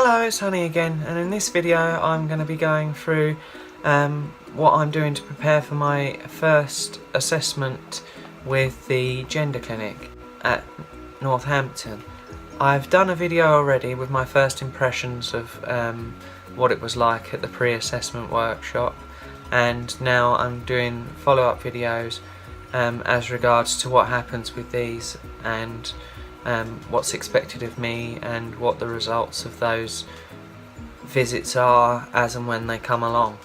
Hello, it's Honey again, and in this video I'm going to be going through what I'm doing to prepare for my first assessment with the gender clinic at Northampton. I've done a video already with my first impressions of what it was like at the pre-assessment workshop, and now I'm doing follow-up videos as regards to what happens with these and what's expected of me and what the results of those visits are as and when they come along.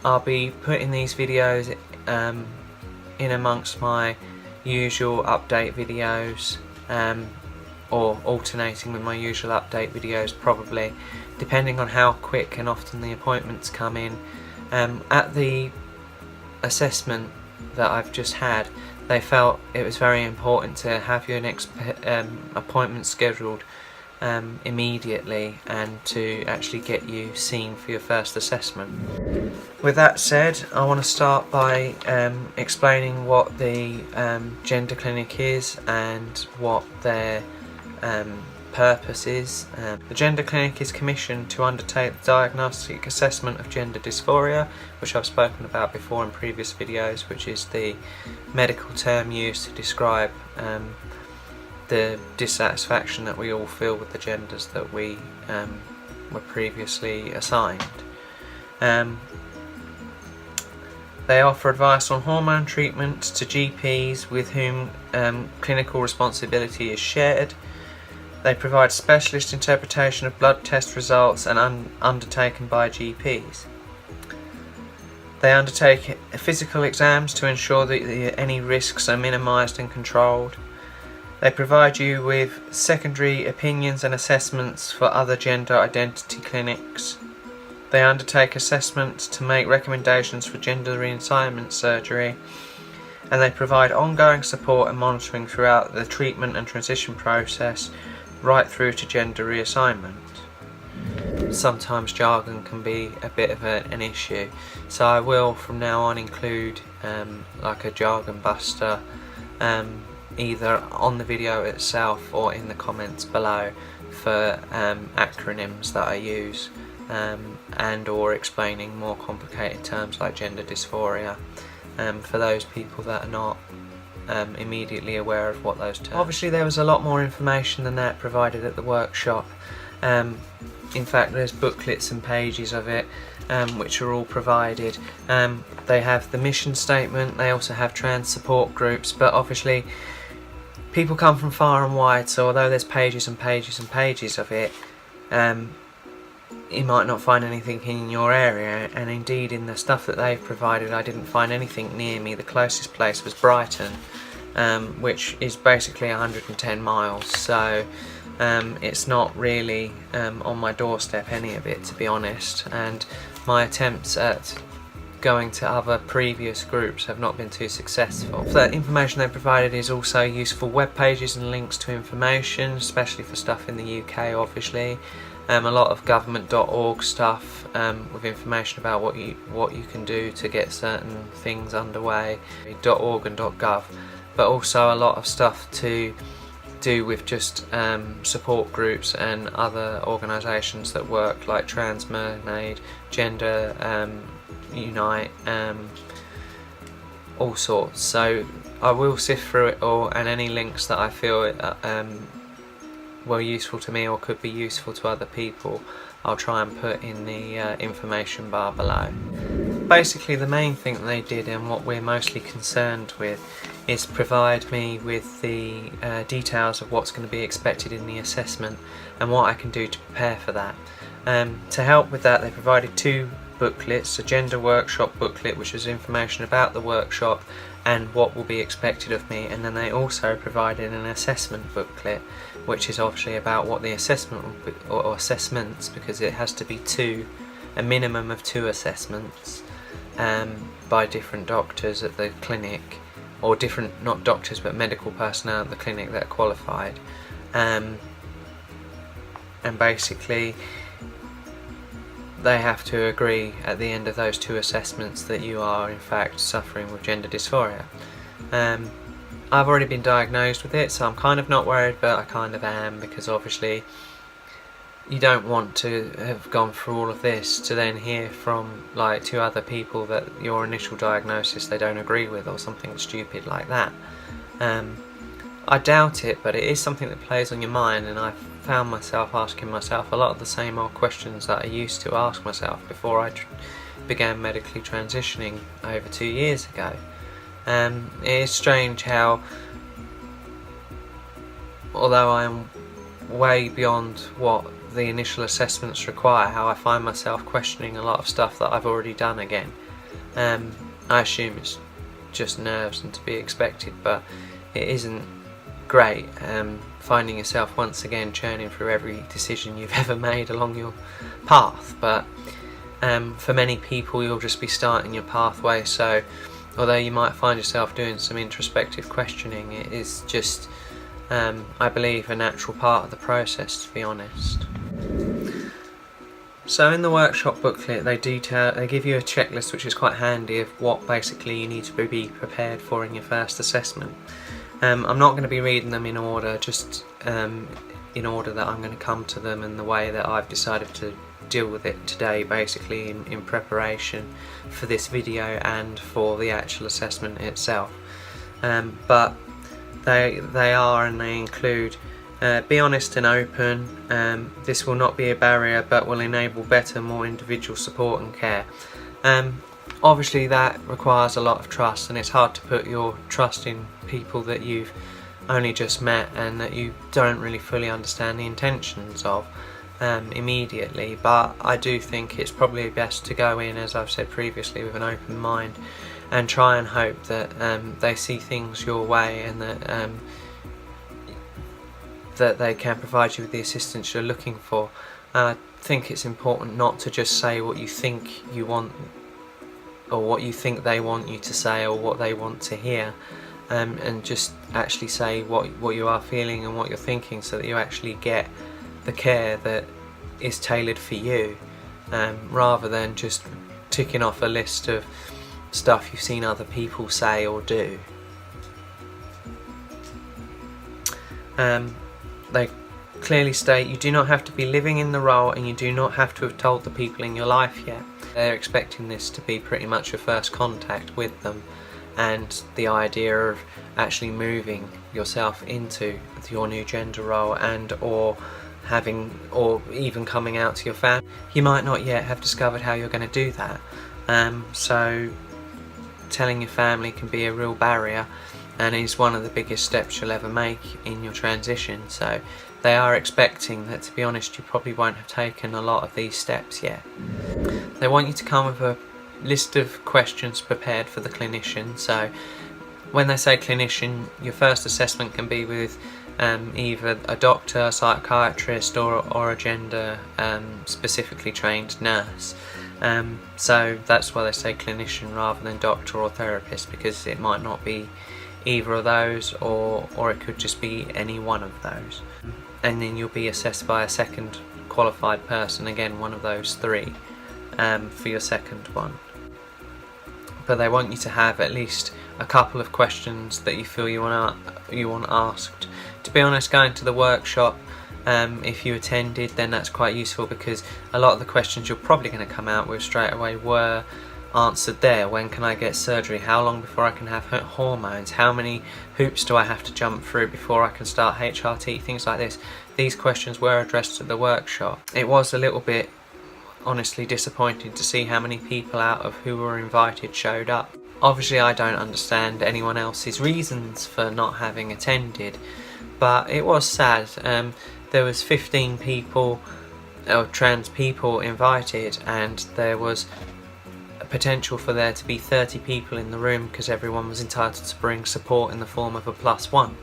I'll be putting these videos in amongst my usual update videos, or alternating with my usual update videos probably, depending on how quick and often the appointments come in. At the assessment that I've just had, they felt it was very important to have your next appointment scheduled immediately and to actually get you seen for your first assessment. With that said, I want to start by explaining what the gender clinic is and what their purpose is. The gender clinic is commissioned to undertake the diagnostic assessment of gender dysphoria, which I've spoken about before in previous videos, which is the medical term used to describe the dissatisfaction that we all feel with the genders that we were previously assigned. They offer advice on hormone treatment to GPs with whom clinical responsibility is shared. They provide specialist interpretation of blood test results and undertaken by GPs. They undertake physical exams to ensure that any risks are minimised and controlled. They provide you with secondary opinions and assessments for other gender identity clinics. They undertake assessments to make recommendations for gender reassignment surgery, and they provide ongoing support and monitoring throughout the treatment and transition process, right through to gender reassignment. Sometimes jargon can be a bit of an issue, so I will from now on include like a jargon buster either on the video itself or in the comments below for acronyms that I use and or explaining more complicated terms like gender dysphoria for those people that are not immediately aware of what those terms are. Obviously there was a lot more information than that provided at the workshop. In fact, there's booklets and pages of it which are all provided. They have the mission statement, they also have trans support groups, but obviously people come from far and wide, so although there's pages and pages and pages of it, you might not find anything in your area, and indeed in the stuff that they've provided I didn't find anything near me. The closest place was Brighton, which is basically 110 miles, so it's not really on my doorstep, any of it, to be honest, and my attempts at going to other previous groups have not been too successful. The information they provided is also useful web pages and links to information, especially for stuff in the UK obviously. A lot of government.org stuff with information about what you can do to get certain things underway, .org and .gov, but also a lot of stuff to do with just support groups and other organisations that work, like Trans Mermaid, Gender Unite, all sorts. So I will sift through it all, and any links that I feel were useful to me or could be useful to other people, I'll try and put in the information bar below. Basically the main thing that they did, and what we're mostly concerned with, is provide me with the details of what's going to be expected in the assessment and what I can do to prepare for that. To help with that, they provided two booklets: a gender workshop booklet, which is information about the workshop and what will be expected of me, and then they also provided an assessment booklet, which is obviously about what the assessment will be, or assessments, because it has to be a minimum of 2 assessments by different doctors at the clinic, or different, not doctors but medical personnel at the clinic that are qualified, and basically they have to agree at the end of those 2 assessments that you are in fact suffering with gender dysphoria. I've already been diagnosed with it, so I'm kind of not worried, but I kind of am, because obviously you don't want to have gone through all of this to then hear from like 2 other people that your initial diagnosis they don't agree with, or something stupid like that. I doubt it, but it is something that plays on your mind, and I've found myself asking myself a lot of the same old questions that I used to ask myself before I began medically transitioning over 2 years ago. It is strange how, although I am way beyond what the initial assessments require, how I find myself questioning a lot of stuff that I've already done again. I assume it's just nerves and to be expected, but it isn't great finding yourself once again churning through every decision you've ever made along your path. But for many people you'll just be starting your pathway, so although you might find yourself doing some introspective questioning, it is just I believe a natural part of the process, to be honest. So in the workshop booklet they give you a checklist which is quite handy of what basically you need to be prepared for in your first assessment. I'm not going to be reading them in order, just in order that I'm going to come to them and the way that I've decided to deal with it today, basically in preparation for this video and for the actual assessment itself. But they are, and they include be honest and open. This will not be a barrier but will enable better, more individual support and care. Obviously that requires a lot of trust, and it's hard to put your trust in people that you've only just met and that you don't really fully understand the intentions of immediately. But I do think it's probably best to go in, as I've said previously, with an open mind and try and hope that they see things your way, and that they can provide you with the assistance you're looking for. I think it's important not to just say what you think you want, or what you think they want you to say, or what they want to hear, and just actually say what you are feeling and what you're thinking, so that you actually get the care that is tailored for you, rather than just ticking off a list of stuff you've seen other people say or do. They clearly state you do not have to be living in the role, and you do not have to have told the people in your life yet. They're expecting this to be pretty much your first contact with them, and the idea of actually moving yourself into your new gender role, and or even coming out to your family. You might not yet have discovered how you're going to do that, so telling your family can be a real barrier, and is one of the biggest steps you'll ever make in your transition. So they are expecting that, to be honest, you probably won't have taken a lot of these steps yet. They want you to come with a list of questions prepared for the clinician. So when they say clinician, your first assessment can be with either a doctor, a psychiatrist, or a gender specifically trained nurse. So that's why they say clinician rather than doctor or therapist, because it might not be either of those, or it could just be any one of those. And then you'll be assessed by a second qualified person, again one of those 3, for your second one. But they want you to have at least a couple of questions that you feel you want asked. To be honest, going to the workshop, if you attended, then that's quite useful, because a lot of the questions you're probably going to come out with straight away were answered there. When can I get surgery? How long before I can have hormones? How many hoops do I have to jump through before I can start HRT? Things like this. These questions were addressed at the workshop. It was a little bit, honestly, disappointing to see how many people out of who were invited showed up. Obviously I don't understand anyone else's reasons for not having attended, but it was sad. There was 15 people, or trans people, invited, and there was a potential for there to be 30 people in the room, because everyone was entitled to bring support in the form of a +1.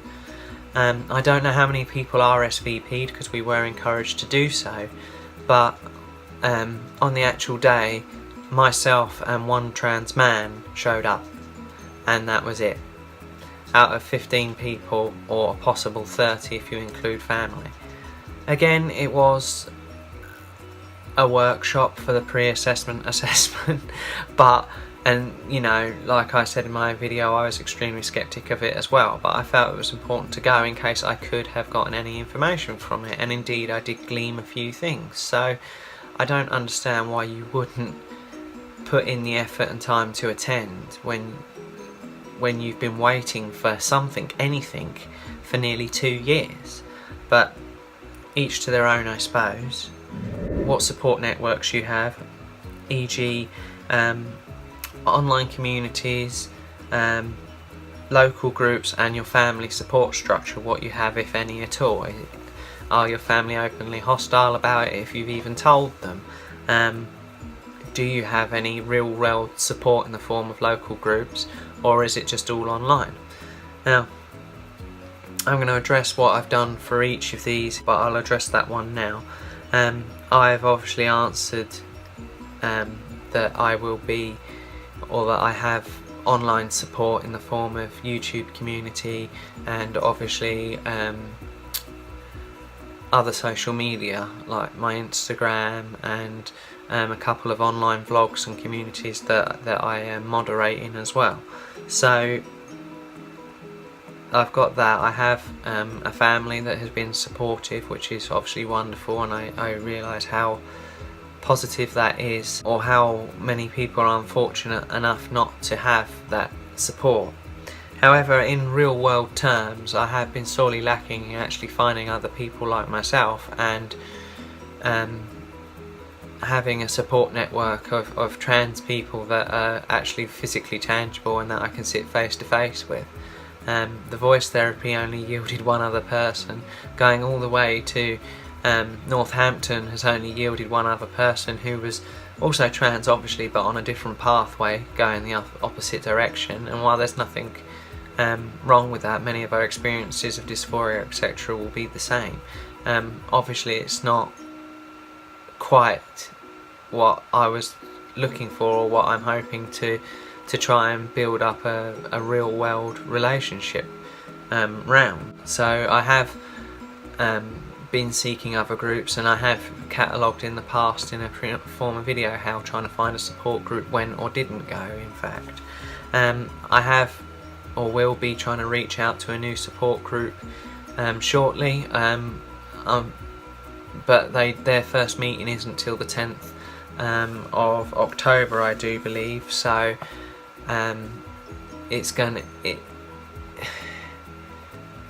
I don't know how many people RSVP'd, because we were encouraged to do so, but on the actual day, myself and one trans man showed up, and that was it, out of 15 people, or a possible 30 if you include family. Again, it was a workshop for the pre-assessment assessment, but And you know, like I said in my video, I was extremely skeptic of it as well, but I felt it was important to go in case I could have gotten any information from it, and indeed I did glean a few things. So I don't understand why you wouldn't put in the effort and time to attend when you've been waiting for something, anything, for nearly 2 years. But each to their own, I suppose. What support networks you have, e.g. online communities, local groups, and your family support structure, what you have, if any at all. Are your family openly hostile about it, if you've even told them? Do you have any real world support in the form of local groups, or is it just all online? Now, I'm going to address what I've done for each of these, but I'll address that one now. I've obviously answered that I will be, or that I have online support in the form of YouTube community and obviously other social media like my Instagram and a couple of online vlogs and communities that I am moderating as well. So I've got that. I have a family that has been supportive, which is obviously wonderful, and I realise how positive that is, or how many people are unfortunate enough not to have that support. However, in real world terms, I have been sorely lacking in actually finding other people like myself and having a support network of trans people that are actually physically tangible and that I can sit face to face with. The voice therapy only yielded one other person. Going all the way to Northampton has only yielded one other person who was also trans, obviously, but on a different pathway, going the opposite direction. And while there's nothing wrong with that, many of our experiences of dysphoria, etc., will be the same. Obviously, it's not quite what I was looking for, or what I'm hoping to try and build up a real world relationship round. So I have been seeking other groups, and I have catalogued in the past in a former video how trying to find a support group went or didn't go, in fact. I have or will be trying to reach out to a new support group shortly, but their first meeting isn't till the 10th of October, I do believe, so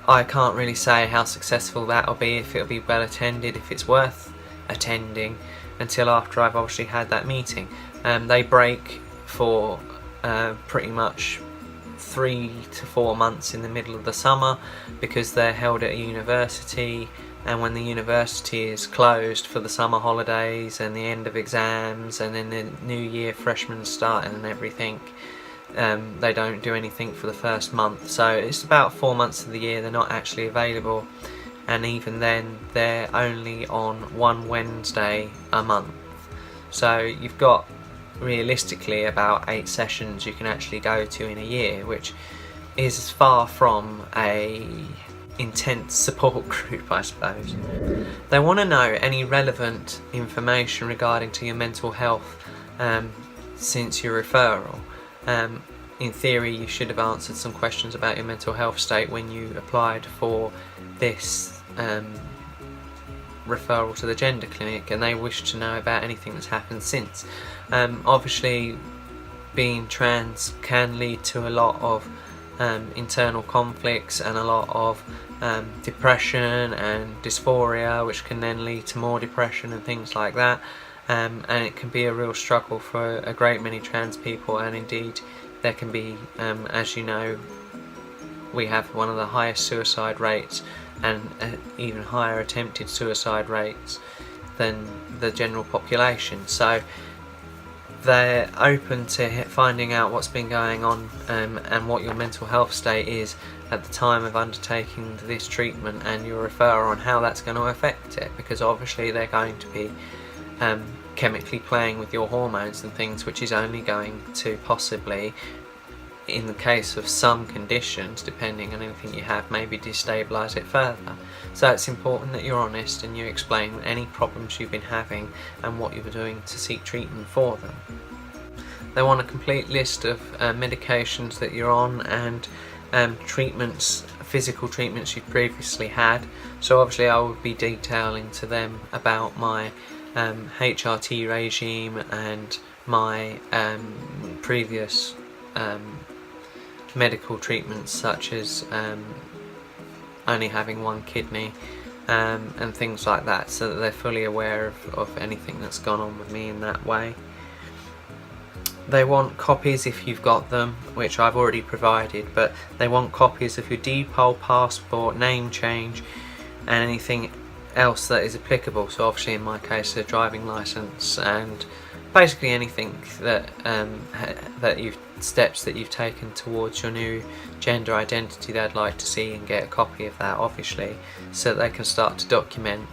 I can't really say how successful that'll be, if it'll be well attended, if it's worth attending, until after I've obviously had that meeting. They break for pretty much 3 to 4 months in the middle of the summer, because they're held at a university, and when the university is closed for the summer holidays and the end of exams and then the new year freshmen starting and everything, they don't do anything for the first month. So it's about 4 months of the year they're not actually available, and even then they're only on one Wednesday a month. So you've got realistically about 8 sessions you can actually go to in a year, which is far from a intense support group, I suppose. They want to know any relevant information regarding to your mental health since your referral. In theory, you should have answered some questions about your mental health state when you applied for this referral to the gender clinic, and they wish to know about anything that's happened since. Obviously, being trans can lead to a lot of internal conflicts and a lot of depression and dysphoria, which can then lead to more depression and things like that, and it can be a real struggle for a great many trans people, and indeed there can be, as you know, we have one of the highest suicide rates and even higher attempted suicide rates than the general population. So they're open to finding out what's been going on and what your mental health state is at the time of undertaking this treatment and your referral, and how that's going to affect it, because obviously they're going to be chemically playing with your hormones and things, which is only going to possibly, in the case of some conditions, depending on anything you have, maybe destabilise it further. So it's important that you're honest and you explain any problems you've been having and what you're doing to seek treatment for them. They want a complete list of medications that you're on and treatments, physical treatments you've previously had. So obviously I will be detailing to them about my HRT regime and my previous medical treatments, such as only having one kidney and things like that, so that they're fully aware of anything that's gone on with me in that way. They want copies, if you've got them, which I've already provided, but they want copies of your DPOL, passport, name change and anything else that is applicable. So obviously in my case a driving licence, and basically anything that steps that you've taken towards your new gender identity they'd like to see, and get a copy of that obviously, so that they can start to document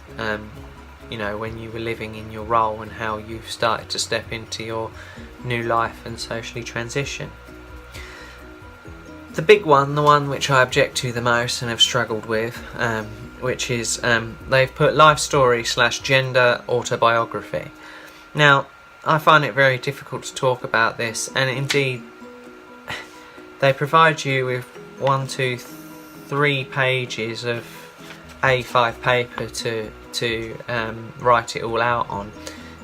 you know, when you were living in your role and how you've started to step into your new life and socially transition. The big one, the one which I object to the most and have struggled with, which is they've put life story / gender autobiography. Now I find it very difficult to talk about this, and indeed they provide you with 1, 2, 3 pages of A5 paper to write it all out on.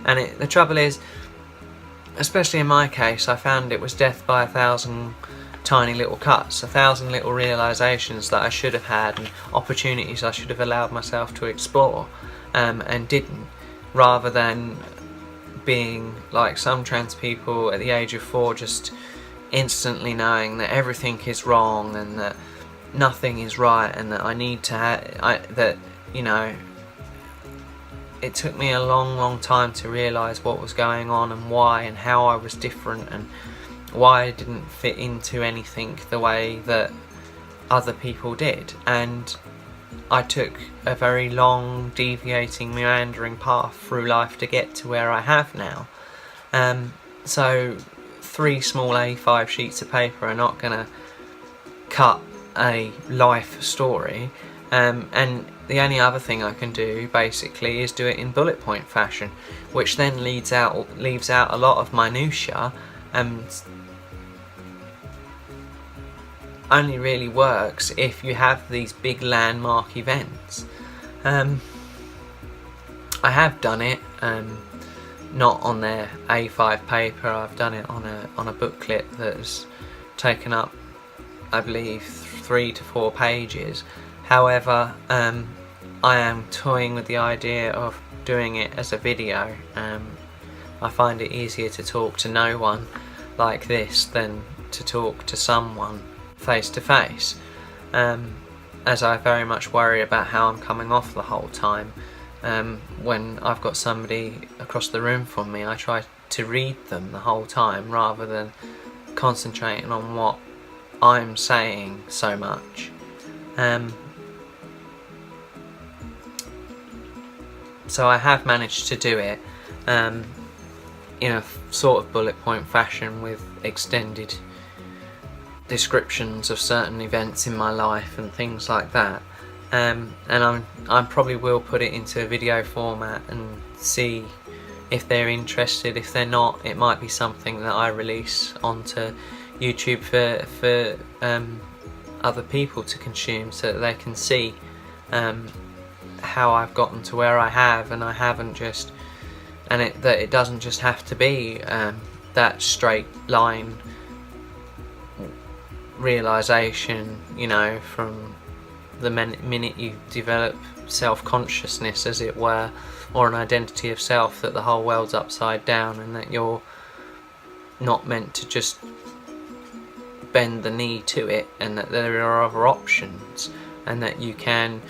And the trouble is, especially in my case, I found it was death by 1,000 tiny little cuts, 1,000 little realisations that I should have had, and opportunities I should have allowed myself to explore and didn't, rather than being like some trans people at the age of 4, just instantly knowing that everything is wrong and that nothing is right, and that I need to that, you know, it took me a long time to realise what was going on and why, and how I was different, and why I didn't fit into anything the way that other people did. And I took a very long, deviating, meandering path through life to get to where I have now. So 3 small A5 sheets of paper are not going to cut a life story, and the only other thing I can do basically is do it in bullet point fashion, which then leaves out a lot of minutiae, and only really works if you have these big landmark events. I have done it, not on their A5 paper. I've done it on a booklet that's taken up, I believe, 3 to 4 pages. However, I am toying with the idea of doing it as a video. I find it easier to talk to no one like this than to talk to someone face to face, as I very much worry about how I'm coming off the whole time. When I've got somebody across the room from me, I try to read them the whole time rather than concentrating on what I'm saying so much. So I have managed to do it in a sort of bullet point fashion, with extended descriptions of certain events in my life and things like that. And I probably will put it into a video format and see if they're interested. If they're not, it might be something that I release onto YouTube for other people to consume, so that they can see how I've gotten to where I have, and I haven't just, and that it doesn't just have to be that straight line realisation, you know, from the minute you develop self-consciousness, as it were, or an identity of self, that the whole world's upside down, and that you're not meant to just bend the knee to it, and that there are other options, and that you can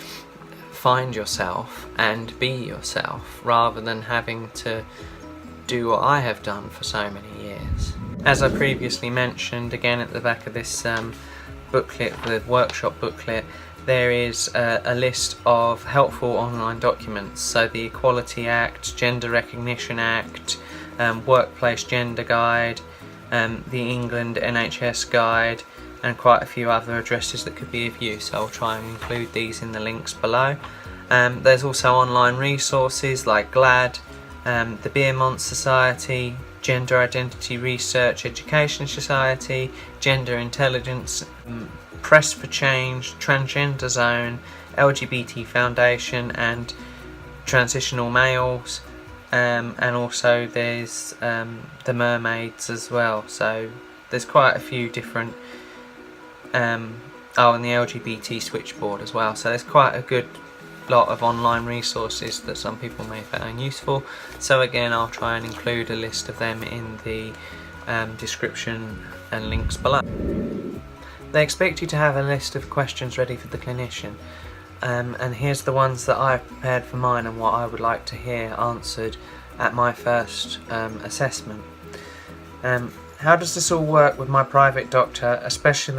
find yourself and be yourself, rather than having to do what I have done for so many years. As I previously mentioned, again at the back of this booklet, the workshop booklet, there is a list of helpful online documents. So the Equality Act, Gender Recognition Act, Workplace Gender Guide, the England NHS Guide, and quite a few other addresses that could be of use. I'll try and include these in the links below. There's also online resources like Glaad, the Beermont Society, Gender Identity Research Education Society, Gender Intelligence, Press for Change, Transgender Zone, LGBT Foundation, and Transitional Males, and also there's the Mermaids as well. So there's quite a few different, and the LGBT Switchboard as well. So there's quite a good lot of online resources that some people may find useful. So again, I'll try and include a list of them in the description and links below. They expect you to have a list of questions ready for the clinician, and here's the ones that I've prepared for mine and what I would like to hear answered at my first assessment. How does this all work with my private doctor, especially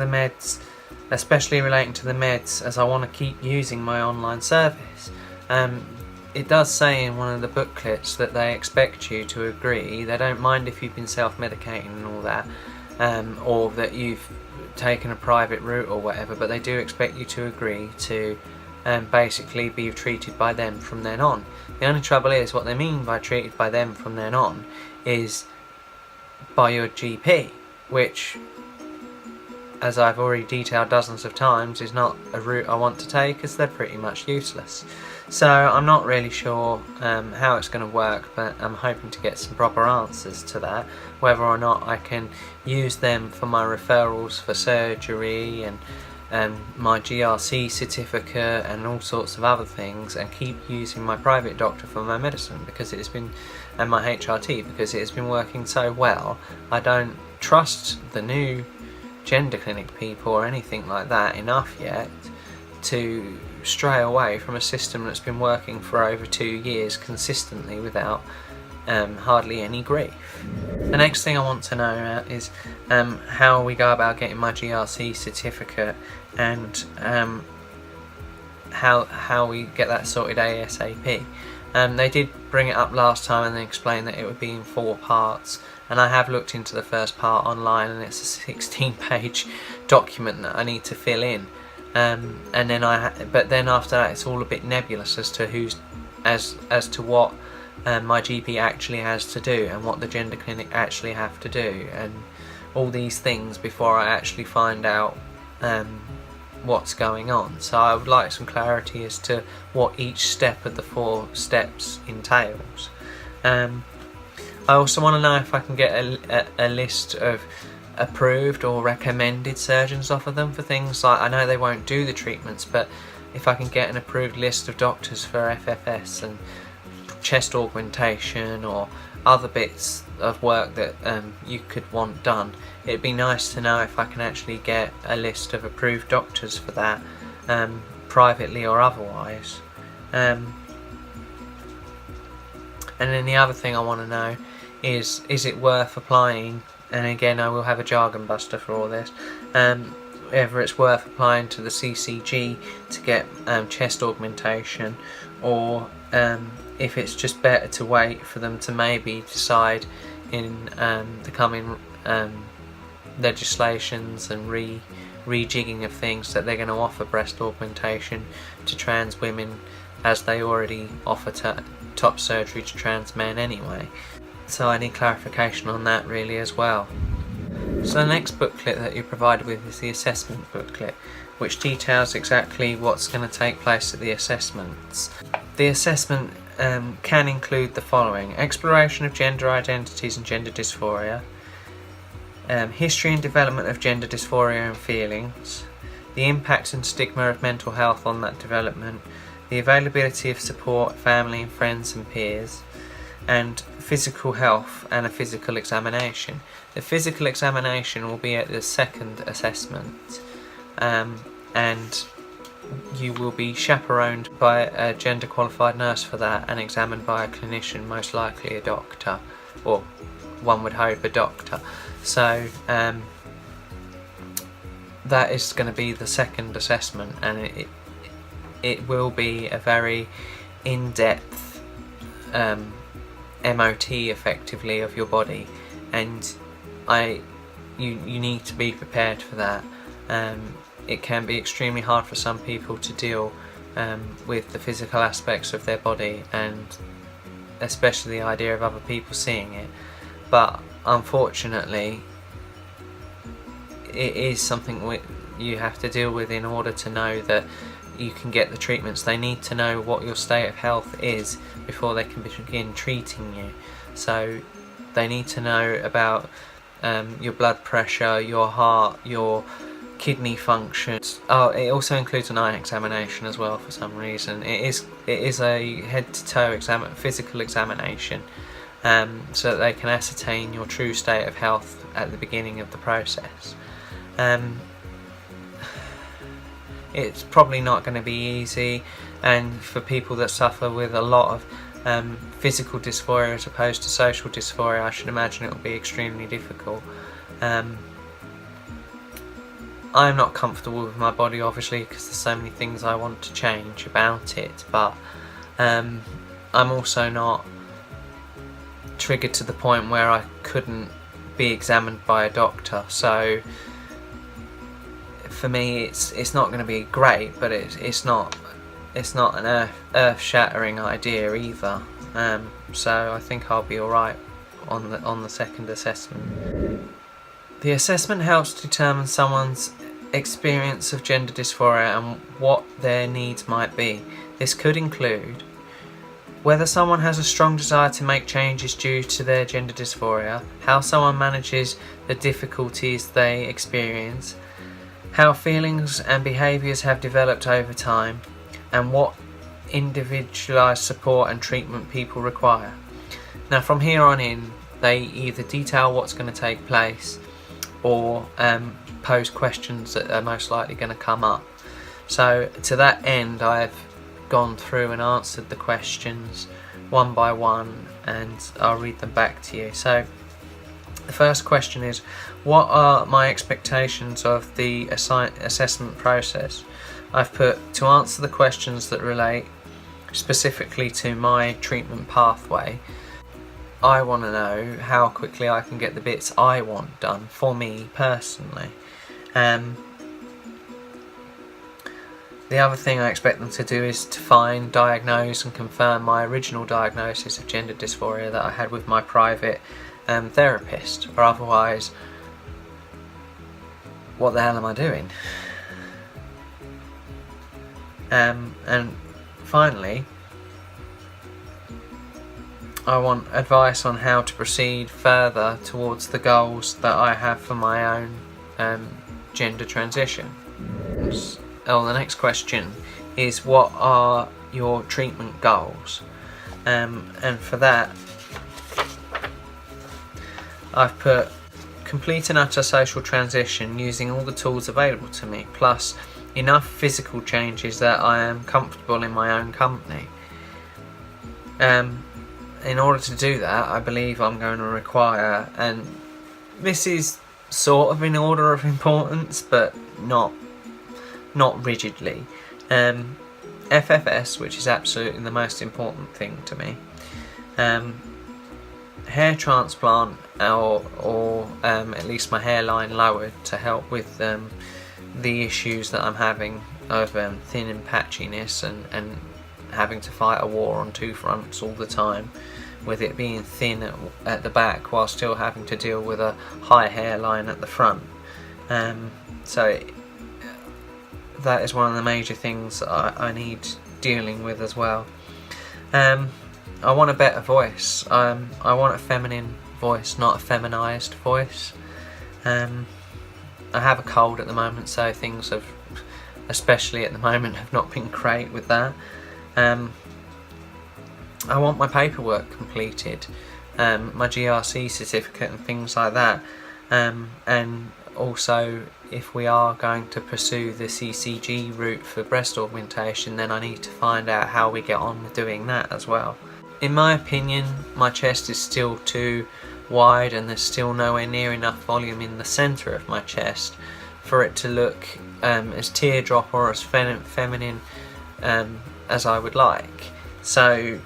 relating to the meds, as I want to keep using my online service? It does say in one of the booklets that they expect you to agree. They don't mind if you've been self-medicating and all that, or that you've taken a private route or whatever, but they do expect you to agree to basically be treated by them from then on. The only trouble is, what they mean by treated by them from then on is by your GP, which, as I've already detailed dozens of times, is not a route I want to take, as they're pretty much useless. So I'm not really sure how it's going to work, but I'm hoping to get some proper answers to that, whether or not I can use them for my referrals for surgery and my GRC certificate and all sorts of other things, and keep using my private doctor for my medicine, because it's been, and my HRT, because it has been working so well. I don't trust the new gender clinic people or anything like that enough yet to stray away from a system that's been working for over 2 years consistently without hardly any grief. The next thing I want to know is how we go about getting my GRC certificate, and how we get that sorted ASAP. They did bring it up last time and they explained that it would be in 4 parts, and I have looked into the first part online, and it's a 16-page document that I need to fill in, and then but then after that it's all a bit nebulous as to as to what my GP actually has to do and what the gender clinic actually have to do, and all these things before I actually find out what's going on. So I would like some clarity as to what each step of the 4 steps entails. I also want to know if I can get a list of approved or recommended surgeons off of them for things like, I know they won't do the treatments, but if I can get an approved list of doctors for FFS and chest augmentation or other bits of work that you could want done, it'd be nice to know if I can actually get a list of approved doctors for that, privately or otherwise. And then the other thing I want to know is it worth applying, and again I will have a jargon buster for all this, whether it's worth applying to the CCG to get chest augmentation, or if it's just better to wait for them to maybe decide in the coming legislations and rejigging of things that they're going to offer breast augmentation to trans women, as they already offer top surgery to trans men anyway. So I need clarification on that really as well. So the next booklet that you're provided with is the assessment booklet, which details exactly what's going to take place at the assessments. The assessment can include the following: exploration of gender identities and gender dysphoria, history and development of gender dysphoria and feelings, the impact and stigma of mental health on that development, the availability of support, family and friends and peers, and physical health and a physical examination. The physical examination will be at the second assessment, and you will be chaperoned by a gender qualified nurse for that and examined by a clinician, most likely a doctor, or one would hope a doctor. So that is going to be the second assessment, and it will be a very in-depth MOT effectively of your body, and you need to be prepared for that. It can be extremely hard for some people to deal with the physical aspects of their body, and especially the idea of other people seeing it. but unfortunately it is something you have to deal with in order to know that you can get the treatments. They need to know what your state of health is before they can begin treating you. So they need to know about your blood pressure, your heart, your kidney functions. Oh, it also includes an eye examination as well for some reason. It is a head-to-toe physical examination, so that they can ascertain your true state of health at the beginning of the process. It's probably not going to be easy, and for people that suffer with a lot of physical dysphoria as opposed to social dysphoria, I should imagine it will be extremely difficult. I'm not comfortable with my body, obviously, because there's so many things I want to change about it, but I'm also not triggered to the point where I couldn't be examined by a doctor. So for me, it's not going to be great, but it's not an earth-shattering idea either. So I think I'll be alright on the second assessment. The assessment helps determine someone's experience of gender dysphoria and what their needs might be. This could include whether someone has a strong desire to make changes due to their gender dysphoria, how someone manages the difficulties they experience, how feelings and behaviours have developed over time, and what individualised support and treatment people require. Now from here on in, they either detail what's going to take place or pose questions that are most likely going to come up. So to that end, I've gone through and answered the questions one by one, and I'll read them back to you. So the first question is, what are my expectations of the assessment process? I've put, to answer the questions that relate specifically to my treatment pathway, I want to know how quickly I can get the bits I want done for me personally. The other thing I expect them to do is to find, diagnose and confirm my original diagnosis of gender dysphoria that I had with my private therapist, or otherwise, what the hell am I doing? And finally, I want advice on how to proceed further towards the goals that I have for my own gender transition. Oh, the next question is, what are your treatment goals? And for that, I've put, complete and utter social transition using all the tools available to me, plus enough physical changes that I am comfortable in my own company. In order to do that, I believe I'm going to require, and this is sort of in order of importance, but not rigidly, FFS, which is absolutely the most important thing to me, hair transplant, or at least my hairline lowered to help with the issues that I'm having of thin and patchiness, and having to fight a war on two fronts all the time, with it being thin at the back while still having to deal with a high hairline at the front. So that is one of the major things I need dealing with as well. I want a better voice. I want a feminine voice, not a feminised voice. I have a cold at the moment, so things have, especially at the moment, have not been great with that. I want my paperwork completed, my GRC certificate and things like that, and also if we are going to pursue the CCG route for breast augmentation, then I need to find out how we get on with doing that as well. In my opinion, my chest is still too wide, and there's still nowhere near enough volume in the centre of my chest for it to look as teardrop or as feminine as I would like. So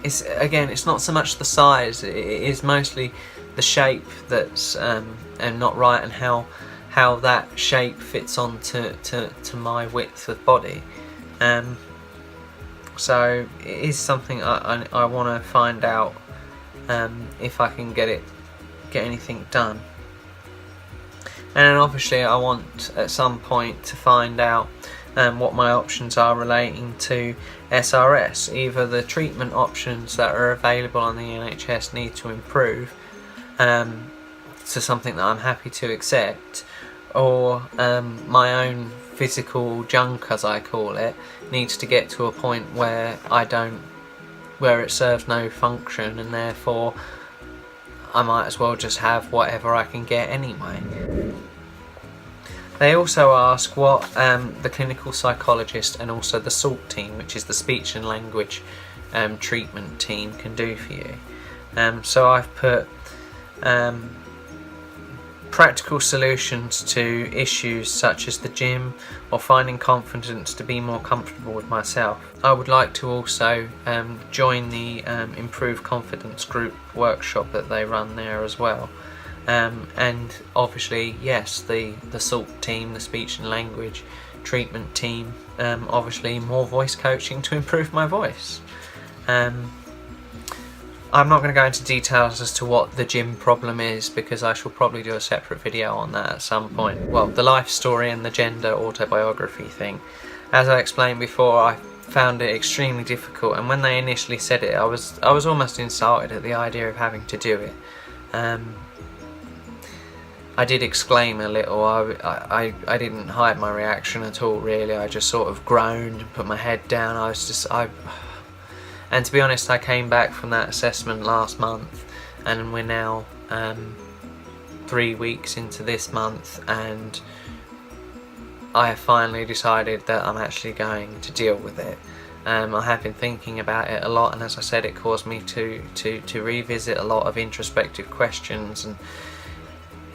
it's not so much the size, it is mostly the shape that's and not right, and how that shape fits on to my width of body. So it is something I want to find out if I can get anything done. And then obviously I want at some point to find out what my options are relating to SRS. Either the treatment options that are available on the NHS need to improve to something that I'm happy to accept, or my own physical junk, as I call it, needs to get to a point where it serves no function, and therefore I might as well just have whatever I can get anyway. They also ask what the clinical psychologist and also the SALT team, which is the speech and language treatment team, can do for you. So I've put practical solutions to issues such as the gym or finding confidence to be more comfortable with myself. I would like to also join the Improve Confidence group workshop that they run there as well. And obviously, yes, the SALT team, the speech and language treatment team, obviously more voice coaching to improve my voice. I'm not going to go into details as to what the gym problem is, because I shall probably do a separate video on that at some point. Well, the life story and the gender autobiography thing. As I explained before, I found it extremely difficult, and when they initially said it, I was almost insulted at the idea of having to do it. I did exclaim a little. I didn't hide my reaction at all, really. I just sort of groaned and put my head down. And to be honest, I came back from that assessment last month, and we're now 3 weeks into this month, and I have finally decided that I'm actually going to deal with it. I have been thinking about it a lot, and as I said, it caused me to revisit a lot of introspective questions, and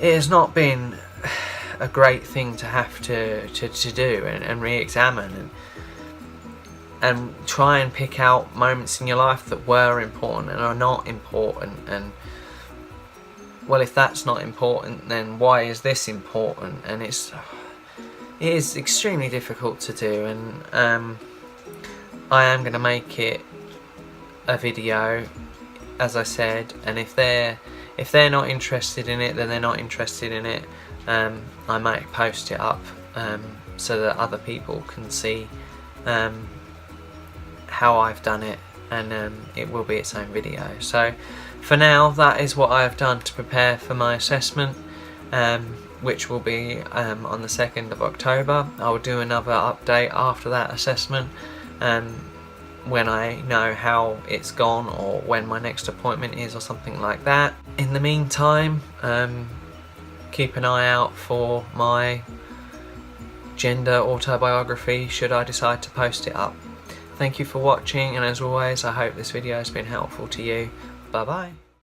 it has not been a great thing to have to do and re-examine and try and pick out moments in your life that were important and are not important, and well, if that's not important, then why is this important? And it is extremely difficult to do, and I am going to make it a video, as I said, and if they're not interested in it, then they're not interested in it. I might post it up so that other people can see how I've done it, and it will be its own video. So for now, that is what I have done to prepare for my assessment, which will be on the 2nd of October. I will do another update after that assessment when I know how it's gone, or when my next appointment is, or something like that. In the meantime, keep an eye out for my gender autobiography should I decide to post it up. Thank you for watching, and as always, I hope this video has been helpful to you. Bye bye.